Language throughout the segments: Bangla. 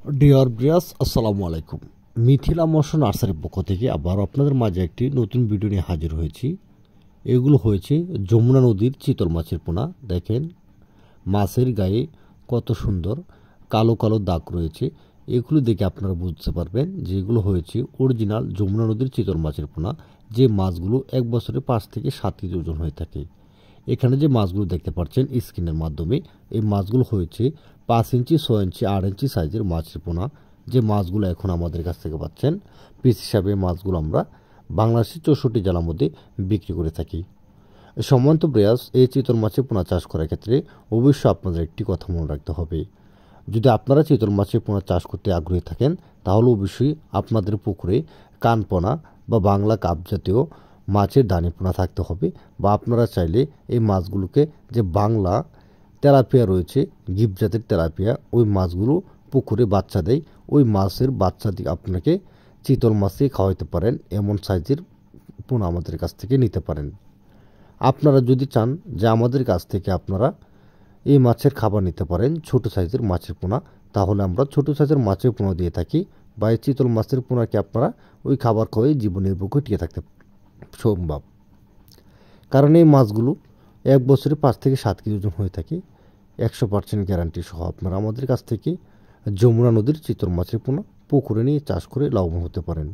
ডিয়ার ব্রিয়াস, আসসালামু আলাইকুম। মিথিলা মৎস্য নার্সারির পক্ষ থেকে আবার আপনাদের মাঝে একটি নতুন ভিডিও নিয়ে হাজির হয়েছি। এগুলো হয়েছে যমুনা নদীর চিতল মাছের পোনা। দেখেন মাছের গায়ে কত সুন্দর কালো কালো দাগ রয়েছে। এগুলো দেখে আপনারা বুঝতে পারবেন যে এগুলো হয়েছে অরিজিনাল যমুনা নদীর চিতল মাছের পোনা, যে মাছগুলো এক বছরে 5 থেকে 7 কেজি ওজন হয়ে থাকে। এখানে যে মাছগুলো দেখতে পাচ্ছেন স্ক্রিনের মাধ্যমে, এই মাছগুলো হয়েছে 5 ইঞ্চি, 6 ইঞ্চি, 8 ইঞ্চি সাইজের মাছের পোনা। যে মাছগুলো এখন আমাদের কাছ থেকে পাচ্ছেন পিস হিসাবে, মাছগুলো আমরা বাংলাদেশের 64 জেলার মধ্যে বিক্রি করে থাকি। সম্মানিত ব্রিয়াস, এই চিতল মাছের পোনা চাষ করার ক্ষেত্রে অবশ্যই আপনাদের একটি কথা মনে রাখতে হবে। যদি আপনারা চিতল মাছের পোনা চাষ করতে আগ্রহী থাকেন, তাহলে অবশ্যই আপনাদের পুকুরে কানপোনা বা বাংলা কাপ জাতীয় মাছের দানি পোনা থাকতে হবে। বা আপনারা চাইলে এই মাছগুলোকে, যে বাংলা তেলাপিয়া রয়েছে, গিফট জাতের তেলাপিয়া, ওই মাছগুলো পুকুরে বাচ্চা দেয়, ওই মাছের বাচ্চা দিয়ে আপনাকে চিতল মাছে খাওয়াইতে পারেন। এমন সাইজের পোনা আমাদের কাছ থেকে নিতে পারেন। আপনারা যদি চান যে আমাদের কাছ থেকে আপনারা এই মাছের খাবার নিতে পারেন, ছোট সাইজের মাছের পোনা, তাহলে আমরা ছোট সাইজের মাছের পোনা দিয়ে থাকি। বা এই চিতল মাছের পোনাকে আপনারা ওই খাবার খাওয়াই জীবনির্বাহ করে টিকে থাকতে সম্ভব। কারণ এই মাছগুলো এক বছরে 5 থেকে 7 কেজি ওজন হয়ে থাকে। 100% গ্যারান্টি সহ আপনারা আমাদের কাছ থেকে যমুনা নদীর চিতল মাছের পোনা পুকুরে নিয়ে চাষ করে লাভবান হতে পারেন।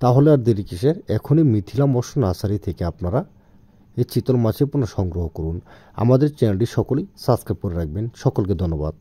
তাহলে আর দেরি কিসের, এখনই মিথিলা মৎস্য নার্সারি থেকে আপনারা এই চিতল মাছের পোনা সংগ্রহ করুন। আমাদের চ্যানেলটি সকলেই সাবস্ক্রাইব করে রাখবেন। সকলকে ধন্যবাদ।